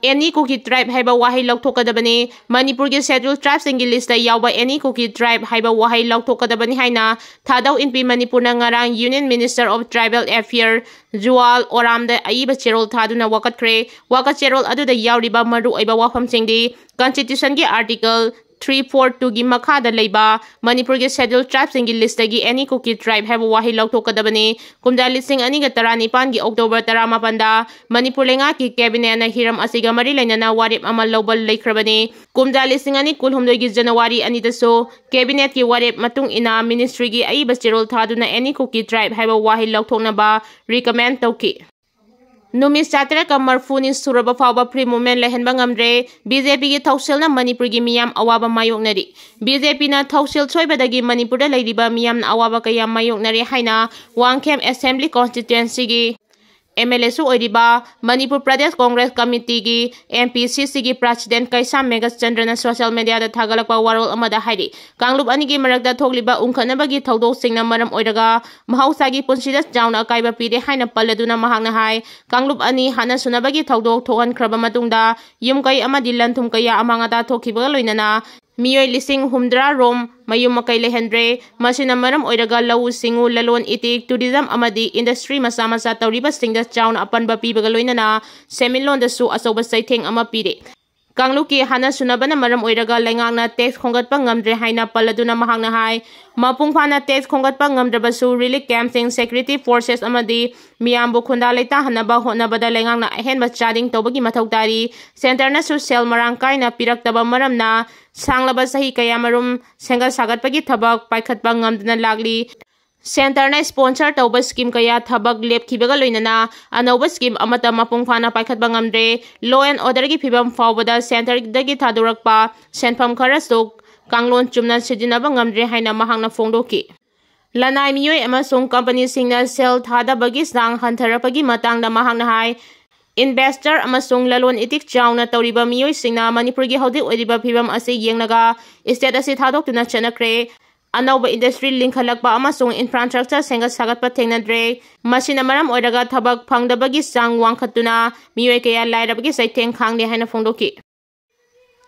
any Kuki tribe हाइबा वाहै लौथोकदबने मणिपुर के शेड्यूल ट्राइब सिंगी लिस्ट यावबा एनी कुकी ट्राइब हाइबा वाहै लौथोकदबने हाइना थादौ इनपी मणिपुर ना ngarang union minister of tribal affair Jual ओरामदा अईबा चेरोल थादुना वकतख्रे वकत चेरोल अदुदा यावरिबा मरु ओइबा वाफम सिंगदी कॉन्स्टिट्यूशन के आर्टिकल 342 की मखाद लेबा मणिपुर के शेड्यूल ट्राइब सिंगी लिस्ट की एनी कुकी ट्राइब है वाही लौथोकदबने कुमजा लिसिंग अनिगा 19 की अक्टोबर 18 मणिपुर लेंगा की कैबिनेट हिरम असिगा मरी लेना वारेप अमा लौबल लेख्रबने कुमजा लिसिंग अनि कुलहुमदोई की जनवरी अनिदसो कैबिनेट की वारेप मतुंग इना मिनिस्ट्री की अईबा चेरोल थादुना एनी कुकी ट्राइब है वाही लौथोकनबा रिकमेंड तौकी नुमित चातरे का मरफूनी सुरब फाव फ्री मूवमेंट लेहनबा ngamdre बीजेपी की थौसिल मणिपुर की मियाम अवाब मायोकनरी बीजेपी ना थौसिल सोइबदगी मणिपुर लेरिबा मियाम अवाब कया मायोकनरी हाइना वांगखेम असेंबली कॉन्स्टिट्यूएंसी की एमएलए सु ओइरिबा मणिपुर प्रदेश कांग्रेस कमिटी की एमपीसीसी की प्रेसिडेंट कैसा मेघस चंद्रन सोशल मीडिया दा थागलकपा वारोल अमदा हाइरि कांगलुप अनि की मरकदा थोगलिबा उंखनबगी थौदोक सिंगना मरम ओइरगा महौसागी पुंसिदा चाउना अकाइबा पीरे हाइना पल्लदुना महांगना हाइ कांगलुप अनि हाना सुनबगी थौदोक थोगनख्रबा मतुंगदा युमकै अमदि लंथुम कया अमांगदा थोखिबा लोइनना मियोय लिसिंग हुमद्रा रोम मयुम मकै लेहनद्रे मसिना मरम ओइरगा लौ सिंगु ललोन इतिक टूरिज्म अमदि इंडस्ट्री मसा मसा तौरिबा सिंगदा चाउन अपनबा पीबगा लोइनना सेमिनलोन दसु असौबा सैथेंग अमा पीरे कांगलु की हाना सुनबना मरम ओइरगा लेंगांगना टैक्स खोंगतपा ngamdre हाइना पल्लदुना महांगना हाइ मपुंग फाना टैक्स खोंगतपा ngamdrabasu रिलीफ कैंपिंग सेक्यूरिटी फोर्सेस अमदि मियामबु खुंदा लेता हनबा होनबदा लेंगांगना अहेनबा चार्जिंग तौबगी मथौ तारी सेंटरना सोशल मरांग काइना पिरक्तबा मरमना सांगलबा सही कयामरुम सेंगा सागतपगी थबक पाइखतपा ngamdना लागली सेंटर ने स्पॉन्सर तौब स्कीम कया थबक लेपखिबगा लोइनना अनौब स्कीम अमता मपुंग फाना पाइखतबा ngamdre लॉ एंड ऑर्डर की फिबम फावबदा centre दगी थादोरकपा सेनफम खरसो कांगलोन Chumna सिजिनबा ngamdre हाइना महांगना फोंदोकी लनाई मियोय अमसोंग company सिंगना cell थादबगी सांग हंथरपगी मतंगदा महांगना हाइ इन्वेस्टर अमसोंग ललोन इतिक चाउना तौरिबा मियोय सिंगना मणिपुर की हौदि ओइरिबा फिबम असे येंगनगा स्टेट असे थादोक्तुना चनख्रे अनौब इंडस्ट्री लिंखलकपा अमसोंग इंफ्रास्ट्रक्चर सेंगत सागतपा थेंगनद्रे मसिना मरम ओइरगा थबक फंगदबगी सांग वांखतुना मियोय कया लाइरबगी सैथेंग खांगदे हाइना फोंदोकी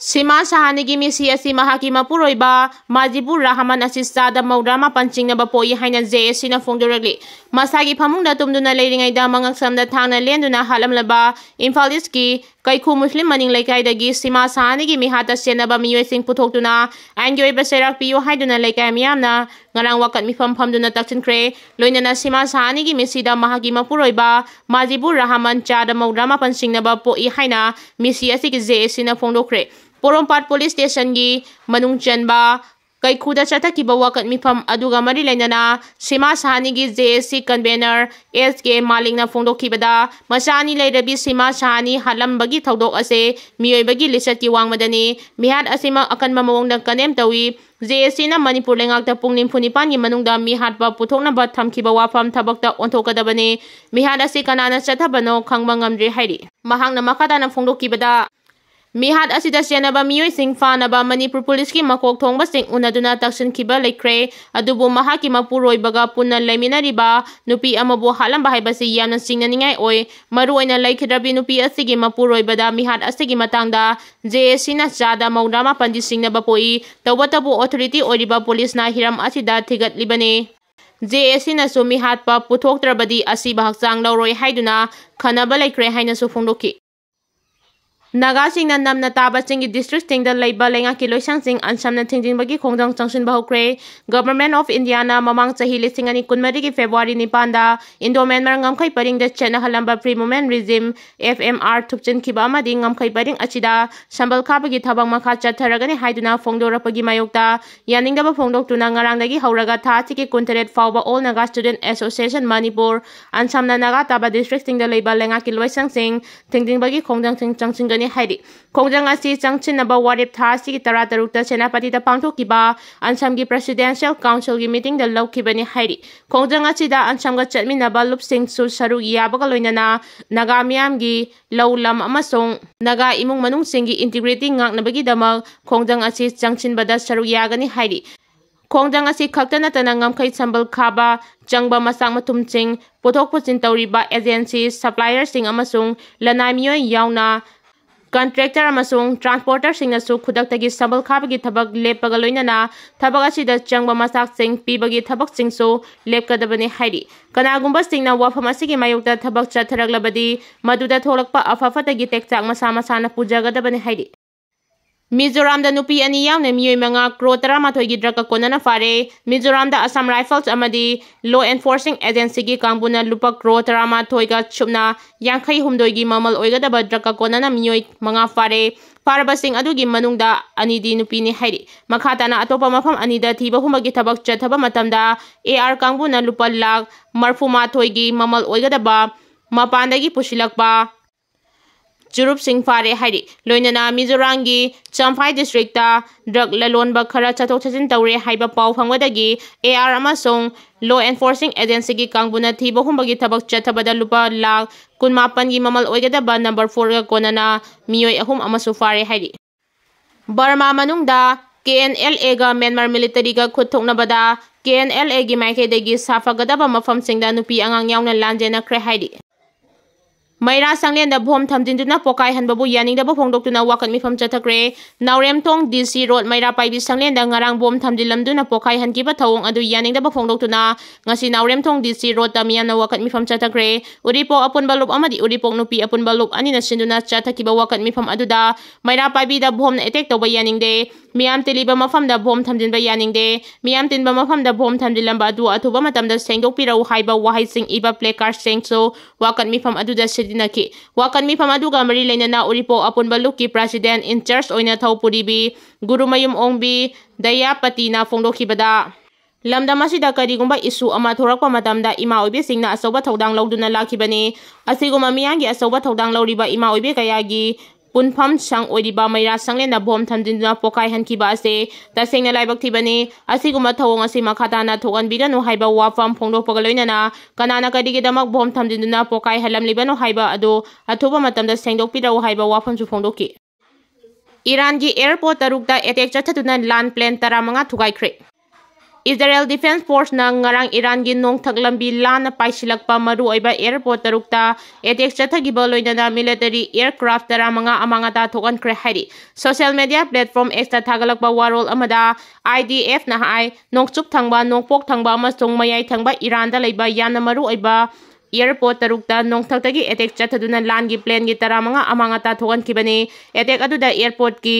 सीमा सहानी मिसी असी महाकी मपुरोइबा माजिबु रहमान असी चादा मौद्रामा पंचिंगनबा पोई हाइना जेएसीना फोंदोरगली मसागी फमुंगदा तुमदुना लेरिङैदा मंगक्समदा थांगना लेंदुना हालमलबा इम्फाल ईस्ट की कैखु मुस्लिम मनिंग लेकाइदगी सीमा सहानी मिहाता सेनबा मियोइसिंग पुथोक्तुना आइनगी ओइबा सेराक पियो हाइदुना लेकाइ मियामना ngarang wakat mifam famduna takchinkhre loinana sima sahani gi misida mahagi mapuroiba majibu rahaman chada maudrama pansingnaba po I haina misi asi gi JSC na phongdokre porompat police station gi manung chanba kai khuda chata ki bawakat mifam aduga mari lainana sima sahani gi JSC convener SK maling na phongdokhibada masani leirabi sima sahani halam bagi thodok ase miyoi bagi lisat ki wangmadani mihat asima akan mamawong dang kanem tawi JSC na Manipur lengakta pungnim punipan gi manungda mihat ba puthokna ba thamkiba wafam thabakta onthokadabani mihat ase kanana chathabano khangba ngamdre hairi mahangna makada na phongdokibada मिहाद असिदा सेनबा मियोय सिंग फानबा Manipur police की मकोक थोंगबा सिंग उनदुना तक्सन खिबा लेख्रे अदुबो महाकी मपुरोइबगा पुन्ना लेमिनारिबा नुपी अमबो हालम बाहाइबसि यामना सिंगनिंगाय ओय मरु ओइना लेखिद्रबि नुपी असिगी मपुरोइबदा मिहाद असिगी मतंगदा JSC ना चादा मौद्रामा पंजि सिंगनबा पोई तौबतबो authority ओइरिबा police ना Hiram असिदा थिगतलिबने JSC ना सु मिहाद पा पुथोक्त्रबदि असि बहक्चांग लौरोय हाइदुना खनबा लेख्रे हाइना सु फोंदोकी नागा सिंगना नमना ताबा सिंगी डिस्ट्रिक्ट सिंगदा लेबा लेंगा की लोइसांग सिंग अनसमना थिंजिंगबगी खोंजंग चंगसिन बहुक्रे गवर्नमेंट ऑफ इंडिया ना ममांग चाही लिसिंग अनि कुनमरी की फेब्रुआरी 9 दा इंडोमेन मर ngamkhai paring da chena halamba free movement regime FMR thupchin khiba amadi ngamkhai paring achida sambal khabagi thabang makha chatharagani haiduna phongdorapagi mayokta yaningda ba phongdok tuna ngarang dagi hauraga tha chiki kunteret fawba all naga student association manipur ansamna naga taba district singda leba lenga ki loisang sing thingjingbagi khongjang sing changching हाइरि खोंजंग असि चंगचिनबा वारेप था सि तरा तरुक्ता सेनापति दा पांथोकिबा अनसम की presidential council की meeting दा लौखिबनि हाइरि खोंजंग असिदा अनसमगा चटमिनबा लुपसिंग सु सरु याबगा लोइनना नागा मियाम गी लौलम अमसोंग नागा इमुंग मनुंग सिंगी इंटीग्रिटी ngaknabagi damak खोंजंग असि चंगचिनबदा सरु यागनि हाइरि खोंजंग असि खक्तना तना ngamkhai sambal khaba changba masang matumching pothok puchin tawriba agency supplier sing amasung lanai miyoy yauna contractor amasung transporter singnasu khudakta gi sabal khabagi thabak leppaga loinana thabak asida changba masak sing pibagi thabak singsu lepkadabani hairi kanagumba singna wafam asigi mayokta thabak chatharaglabadi maduda tholakpa afafatagi tekchak masa masana pujagadabani hairi Mizoram da nupi ani yaune miyoi manga kro 13 gi draka konana fare Mizoram da Assam Rifles amadi law enforcing agency gi kangbuna lupa kro 13 ga chupna yankhai humdoi gi mamal oiga da draka konana miyoi manga fare Parabasing adugi manungda ani di nupi ni hairi makhata na atopa mafam ani da thiba humagi thabak chathaba matamda AR kangbuna lupa lak marfuma thoigi mamal oiga da ba mapandagi pusilakpa Jurup Singh Fare Hari Loinana Mizorangi Champhai District ta drug lalonba khara chathok chajin tawre haiba paw phangwadagi AR amasong law enforcing agency gi kangbuna thiba humbagi thabak chathabada lupa lakh 18 gi mamal oigadaba number 4 ga konana miyoi ahum amasu fare hari Burma manungda KNLA ga Myanmar military ga khuthoknabada KNLA gi maikhaidagi safagadaba mafam singda nupi angang yauna lanjena khre hari Maira Sanglen da bom thamjinduna pokai hanbabu yaning da phongdoktuna wakat mifam chathakre Naurem Thong DC Road Maira Paibi Sanglen da ngarang bom thamjilamduna pokai hankiba thawong adu yaning da phongdoktuna ngasi Naurem Thong DC Road ta miyana wakat mifam chathakre Uripo apun balup amadi Uripok nupi apun balup ani na sinduna chathakiba wakat mifam aduda Maira Paibi da bom na attack toba yaning de miyam teliba mafam da bom thamjinba yaning de miyam tinba mafam da bom thamjilamba adu athuba matamda sengdokpirau haiba wahai sing iba placard sengso wakat mifam aduda Naki wakan mi pamaduga mari lainana Uripo apun baluki president in charge oina thawpuribi Gurumayum Ongbi Dayapati na phongdokhibada Lamdam asida karigumba isu ama thorakpa matamda ima oibe singna asoba thodang lawduna lakhibani asiguma miyangi asoba thodang lawriba ima oibe kayagi punpham sang oiriba Maira Sanglen na bom thamjinduna pokai hankiba ase tasengna laibak thibani asiguma thawong asi makhata na thogan biganu haiba wafam phongdokpaga loinana kanana kadigi damak bom thamjinduna pokai halamlibano haiba adu athuba matamda sengdokpirau haiba wafam su phongdoki Iran gi airport tarukta attack chathatuna land plane 15 thugaikre Israel Defense Force na ngarang Iran gi nong thaklambi lana paisilakpa maru oiba airport tarukta attack chathagiba loinana military aircraft 15 amangata thokan kre hari social media platform X ta thagalakpa warol amada IDF na hai nongchup thangba nongpok thangba amasong mayai thangba Iran da leiba yana maru oiba airport tarukta nongthaktagi attack chathaduna land gi plane gi 15 amangata thokan kibani attack aduda airport ki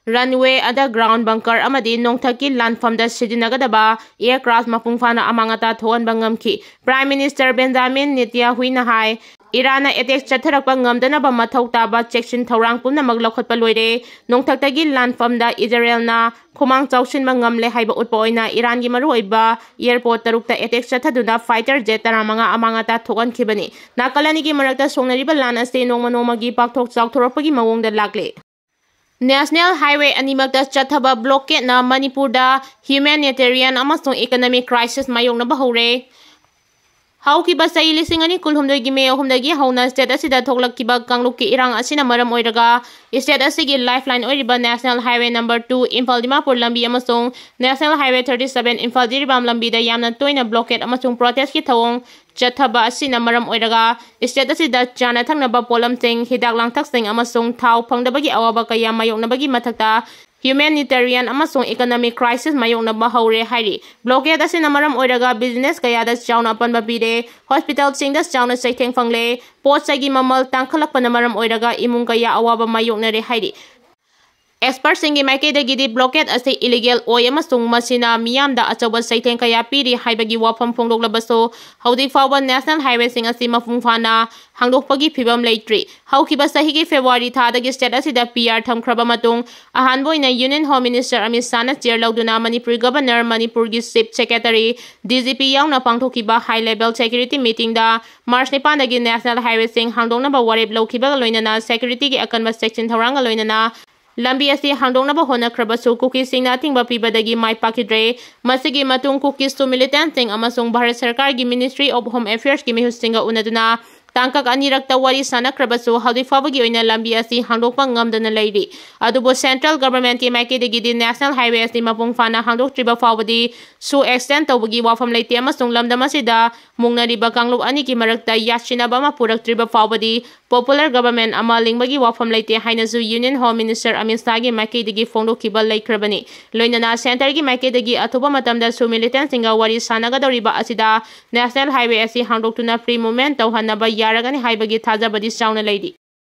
runway ada ground bunker amadi nongthaki landfam da sidinagadaba aircraft mapungfana amangata thoan bangamki Prime Minister Benjamin Netanyahu na hai Irana attack chatharakpa ngamdana ba mathau taba checksin thorang pumna maglokhatpa loire nongthaktagi landfam da Israel na khumang chawsin mangamle haiba utpoina Iran gi maru oiba airport tarukta attack chathaduna fighter jet taramanga amangata thogan khibani nakalani gi marakta songnariba lan ase nongma gi pakthok chawthorakpagi mawongda lakle National Highway animakta chathaba blockade na Manipur da humanitarian amasong economic crisis mayong na bahore Haukiba sai lising ani kulhumdoi gi me ahumdagi hauna state asida thoklakkiba kanglukki irang asina maram oiraga state asigi lifeline oiriba National Highway number 2 Imphal Dimapur lambi amasong National Highway 37 Imphal Jiribam lambi da yamna toina blockade amasong protest ki thawong chathaba asina maram oiraga state asida chana thangnaba polam sing hidak langthak sing amasong thau phangdabagi awaba kaya mayoknabagi mathakta humanitarian amasong economic crisis mayokna bahaure hairi blockade asina maram oiraga business kaya da chauna panba pire hospital singda chauna saitheng fangle pot sagi mamal tangkhalakpana maram oiraga imung kaya awaba mayokna re hairi Experts singi maike da gidi blockade ase illegal oi amasung masina miyam da achawa saitheng kaya piri haibagi wafam phongdoklabaso haudi fawa National Highway sing asi mafungfana hangdokpagi phibam leitri haukiba sahi gi February tha da gi state asida PR thamkhraba matung ahanboina Union Home Minister Amit Shah na chair lauduna Manipur Governor Manipur gi Chief Secretary DGP yauna pangthokiba high level security meeting da March 9 da gi National Highway sing hangdokna ba warep lokhiba loinana security gi akanba section thoranga loinana lambi asi hangdoknaba honakhrabasu cookies singna tingba pibadagi mai pakidre masigi matung cookies to militant sing amasung Bharat Sarkar gi Ministry of Home Affairs gi mihustinga unaduna तांकक अनिरक्ता वारी सानख्रबसु हौदी फाबगी ओइना लंबी असि हांदोकपा ngamdana leiri adubo central government ki maikidagi di national highway asni mapung fana hangdoktriba fawbadi su extend tawbagi wafam leite amasung lamdam asida mungnariba kanglup ani ki marakta yachinaba ma puraktriba fawbadi popular government ama lingbagi wafam leite hainasu union home minister Amit Shah gi maikidagi fongdokkiba leikrabani loinana center gi maikidagi athuba matamda su militant singa wari sanagadoriba asida national highway asi hangdoktuna free movement tawhanaba yaragani haibagi thajabadi chauna leidi